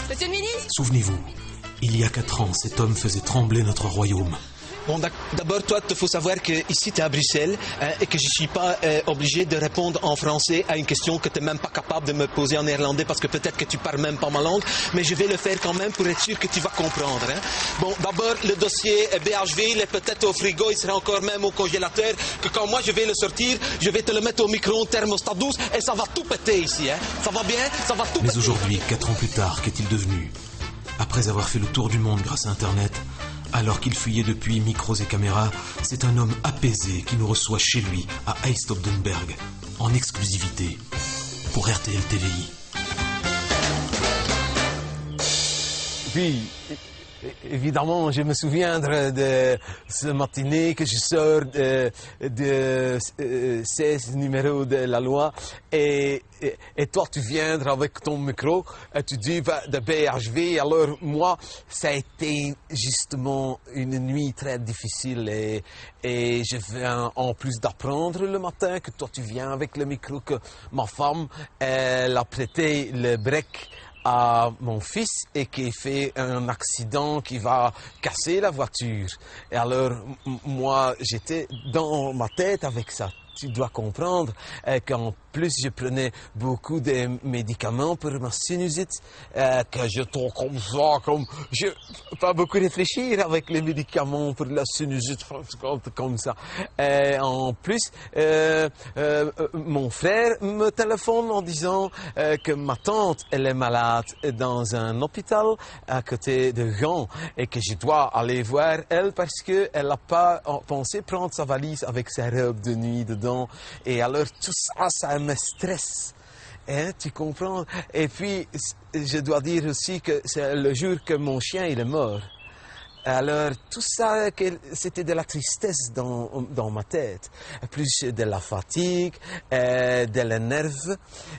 Monsieur le ministre? Souvenez-vous, il y a 4 ans, cet homme faisait trembler notre royaume. Bon, d'abord, toi, il faut savoir que ici, tu es à Bruxelles et que je ne suis pas obligé de répondre en français à une question que tu n'es même pas capable de me poser en néerlandais parce que peut-être que tu parles même pas ma langue, mais je vais le faire quand même pour être sûr que tu vas comprendre. Hein. Bon, d'abord, le dossier BHV, il est peut-être au frigo, il sera encore même au congélateur, que quand moi je vais le sortir, je vais te le mettre au micro-ondes thermostat 12 et ça va tout péter ici. Hein. Ça va bien? Ça va tout péter. Mais aujourd'hui, 4 ans plus tard, qu'est-il devenu? Après avoir fait le tour du monde grâce à Internet, alors qu'il fuyait depuis micros et caméras, c'est un homme apaisé qui nous reçoit chez lui, à Eijstobdenberg, en exclusivité, pour RTL TVI. Puis, évidemment, je me souviens de ce matinée que je sors de 16 numéros de la loi et toi tu viens avec ton micro et tu dis de BHV. Alors moi, ça a été justement une nuit très difficile et je viens en plus d'apprendre le matin que toi tu viens avec le micro, que ma femme, elle a prêté le break à mon fils et qui fait un accident qui va casser la voiture. Et alors, moi, j'étais dans ma tête avec ça. Tu dois comprendre qu'en plus, je prenais beaucoup de médicaments pour ma sinusite, que je tombe comme ça, comme... Je pas beaucoup réfléchir avec les médicaments pour la sinusite, comme ça. En plus, mon frère me téléphone en disant que ma tante, elle est malade dans un hôpital à côté de Gand et que je dois aller voir elle parce qu'elle n'a pas pensé prendre sa valise avec sa robe de nuit dedans. Et alors tout ça, ça me stresse. Hein, tu comprends? Et puis, je dois dire aussi que c'est le jour que mon chien il est mort. Alors, tout ça, c'était de la tristesse dans ma tête. Plus de la fatigue, de l'énerve,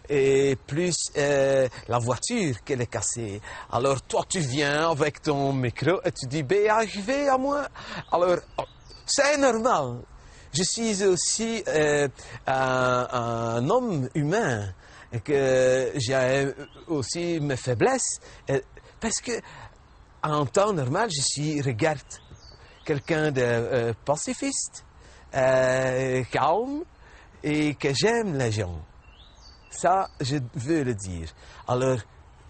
et plus la voiture qu'elle est cassée. Alors, toi, tu viens avec ton micro et tu dis BHV à moi. Alors, c'est normal. Je suis aussi un homme humain, et que j'ai aussi mes faiblesses, parce que en temps normal, je suis, regarde, quelqu'un de pacifiste, calme, et que j'aime les gens. Ça, je veux le dire. Alors,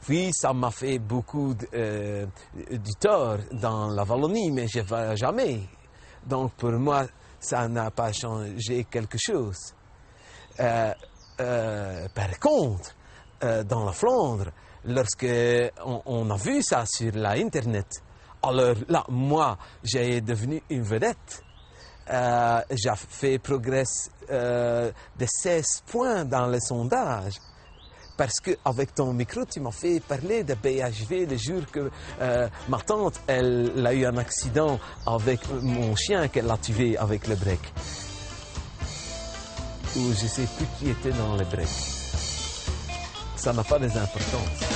oui, ça m'a fait beaucoup du tort dans la Wallonie, mais je ne vais jamais. Donc, pour moi, ça n'a pas changé quelque chose. Par contre, dans la Flandre, lorsque on a vu ça sur l'Internet, alors là, moi, j'ai devenu une vedette. J'ai fait progrès de 16 points dans le sondage. Parce qu'avec ton micro, tu m'as fait parler de BHV le jour que ma tante, elle a eu un accident avec mon chien qu'elle a tué avec le break. Ou je ne sais plus qui était dans le break. Ça n'a pas d'importance.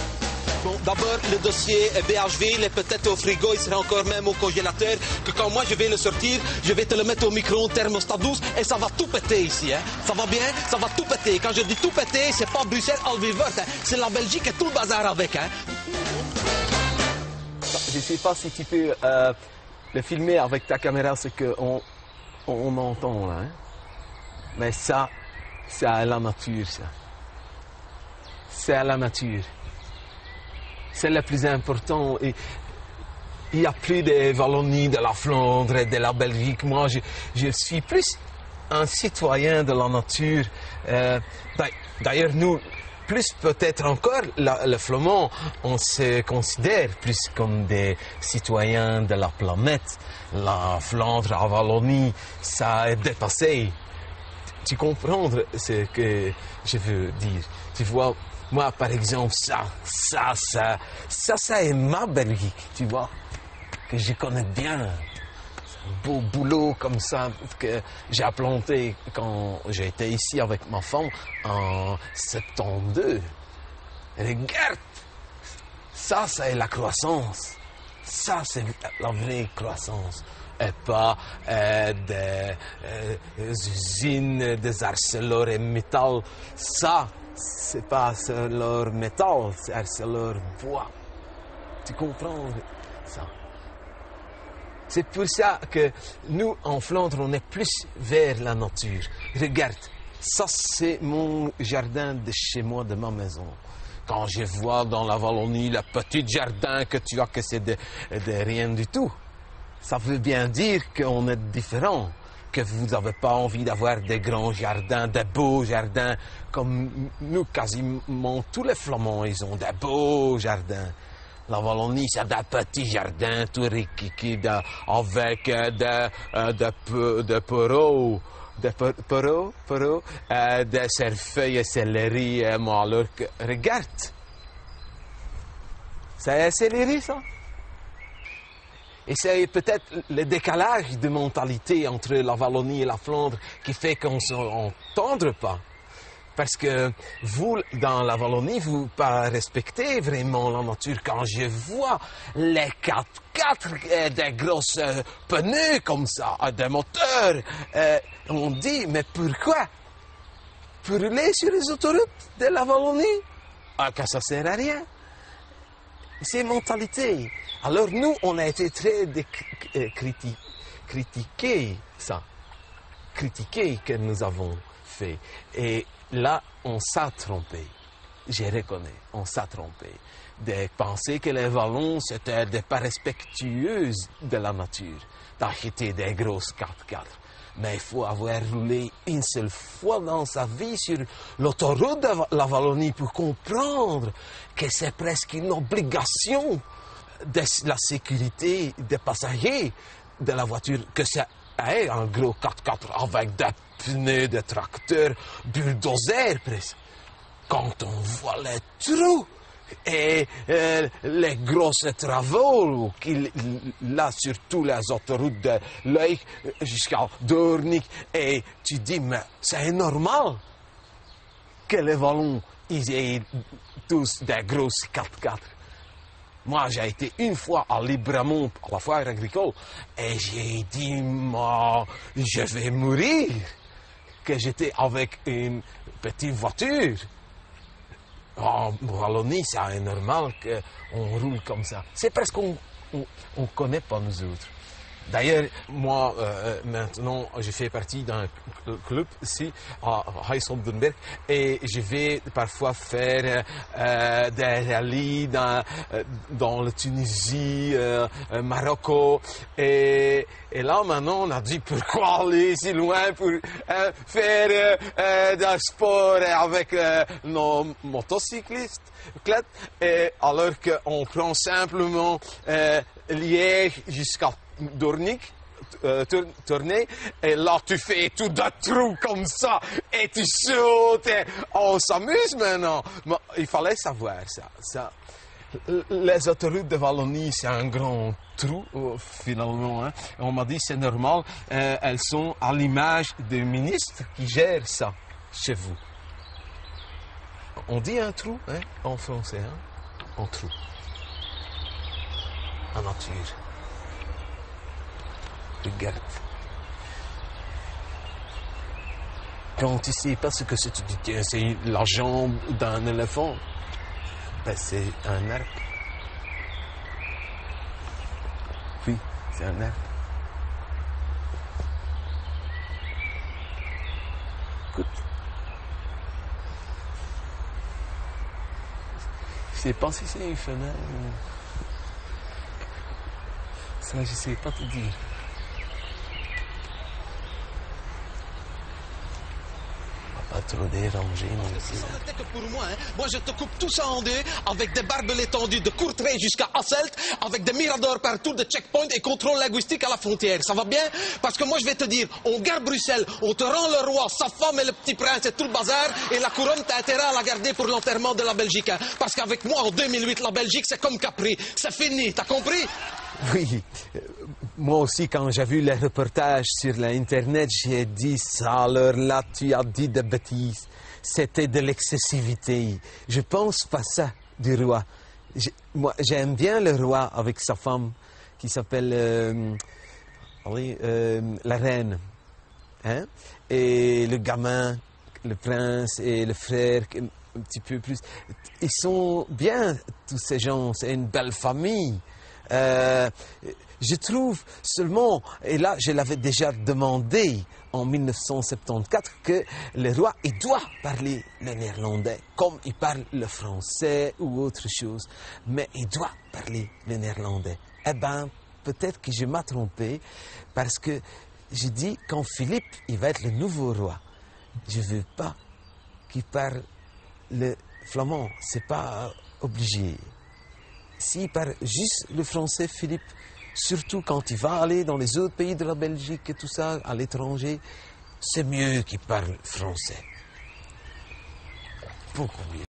Bon, d'abord, le dossier BHV, il est peut-être au frigo, il sera encore même au congélateur, que quand moi je vais le sortir, je vais te le mettre au micro-ondes thermostat 12 et ça va tout péter ici. Hein. Ça va bien? Ça va tout péter. Quand je dis tout péter, c'est pas Bruxelles, Alvivert, hein. C'est la Belgique et tout le bazar avec. Hein. Je ne sais pas si tu peux le filmer avec ta caméra, ce qu'on entend là. Hein. Mais ça, c'est à la nature, ça. C'est à la nature. C'est le plus important. Et il n'y a plus de Wallonie, de la Flandre, de la Belgique. Moi, je suis plus un citoyen de la nature. D'ailleurs, nous, plus peut-être encore, le Flamand, on se considère plus comme des citoyens de la planète. La Flandre, la Wallonie, ça est dépassé. Tu comprends ce que je veux dire? Tu vois, moi, par exemple, ça est ma Belgique, tu vois, que je connais bien. C'est un beau boulot comme ça que j'ai planté quand j'étais ici avec ma femme en 72. Regarde, ça, c'est la croissance. Ça, c'est la vraie croissance. Et pas des usines, des ArcelorMittal. Ça, c'est pas ArcelorMittal, c'est ArcelorBois. Tu comprends ça? C'est pour ça que nous, en Flandre, on est plus vers la nature. Regarde, ça c'est mon jardin de chez moi, de ma maison. Quand je vois dans la Wallonie le petit jardin que tu as, que c'est de rien du tout, ça veut bien dire qu'on est différent, que vous n'avez pas envie d'avoir des grands jardins, des beaux jardins, comme nous, quasiment tous les Flamands, ils ont des beaux jardins. La Wallonie, c'est des petits jardins, tout rikiki, avec des poireaux, des cerfeuilles et céleri, moi, alors que, regarde, c'est céleri, ça? Et c'est peut-être le décalage de mentalité entre la Wallonie et la Flandre qui fait qu'on ne s'entend pas. Parce que vous, dans la Wallonie, vous pas respectez vraiment la nature. Quand je vois les 4x4, des grosses pneus comme ça, des moteurs, on dit, mais pourquoi? Pour rouler sur les autoroutes de la Wallonie? Ah, que ça sert à rien. C'est mentalité. Alors nous, on a été très critiqués, ça. Critiqués que nous avons fait. Et là, on s'est trompé. Je reconnais, on s'est trompé. De penser que les Wallons, c'était des pas respectueuses de la nature, d'acheter des grosses 4x4. Mais il faut avoir roulé une seule fois dans sa vie sur l'autoroute de la Wallonie pour comprendre que c'est presque une obligation de la sécurité des passagers de la voiture, que c'est un gros 4x4 avec des pneus de tracteur, bulldozer presque. Quand on voit les trous et les grosses travaux qu'il là sur toutes les autoroutes de l'œil jusqu'à Doornik, et tu dis, mais c'est normal que les Wallons ils aient tous des grosses 4x4. Moi, j'ai été une fois à Libramont, à la foire agricole, et j'ai dit, moi, je vais mourir, que j'étais avec une petite voiture. En Wallonie, c'est normal qu'on roule comme ça. C'est parce qu'on ne connaît pas nous autres. D'ailleurs, moi, maintenant, je fais partie d'un club ici, à Heilsholdenberg, et je vais parfois faire des rallyes dans la Tunisie, Maroc. Et là, maintenant, on a dit pourquoi aller si loin pour faire du sport avec nos motocyclistes, alors qu'on prend simplement Liège jusqu'à Doornik, tourner, et là tu fais tout de trous comme ça, et tu sautes, et on s'amuse maintenant. Mais il fallait savoir ça. Les autoroutes de Wallonie, c'est un grand trou, finalement. Hein. On m'a dit c'est normal, elles sont à l'image des ministres qui gèrent ça chez vous. On dit un trou, hein, en français, hein, un trou. En nature. Regarde. Quand tu ne sais pas ce que c'est, tu dis, tiens, c'est la jambe d'un éléphant. Ben, c'est un arbre. Oui, c'est un arbre. Écoute. Je ne sais pas si c'est une fenêtre. Ça, je ne sais pas te dire. Pas trop déranger non plus. Ça n'était que pour moi, hein. Moi, je te coupe tout ça en deux, avec des barbelés tendus de Courtrai jusqu'à Hasselt, avec des miradors partout, de checkpoint et contrôle linguistique à la frontière. Ça va bien? Parce que moi, je vais te dire, on garde Bruxelles, on te rend le roi, sa femme et le petit prince et tout le bazar, et la couronne, t'as intérêt à la garder pour l'enterrement de la Belgique. Hein. Parce qu'avec moi, en 2008, la Belgique, c'est comme Capri. C'est fini, t'as compris? Oui, moi aussi, quand j'ai vu les reportages sur l'Internet, j'ai dit ça, alors là, tu as dit des bêtises. C'était de l'excessivité. Je pense pas ça du roi. Moi, j'aime bien le roi avec sa femme, qui s'appelle la reine. Hein? Et le gamin, le prince et le frère. un petit peu plus. Ils sont bien, tous ces gens, c'est une belle famille. Je trouve seulement, et là je l'avais déjà demandé en 1974, que le roi il doit parler le néerlandais, comme il parle le français ou autre chose, mais il doit parler le néerlandais. Eh bien, peut-être que je m'ai trompé, parce que je dis, quand Philippe il va être le nouveau roi, je ne veux pas qu'il parle le flamand, c'est pas obligé. S'il parle juste le français, Philippe, surtout quand il va aller dans les autres pays de la Belgique et tout ça, à l'étranger, c'est mieux qu'il parle français. Beaucoup mieux.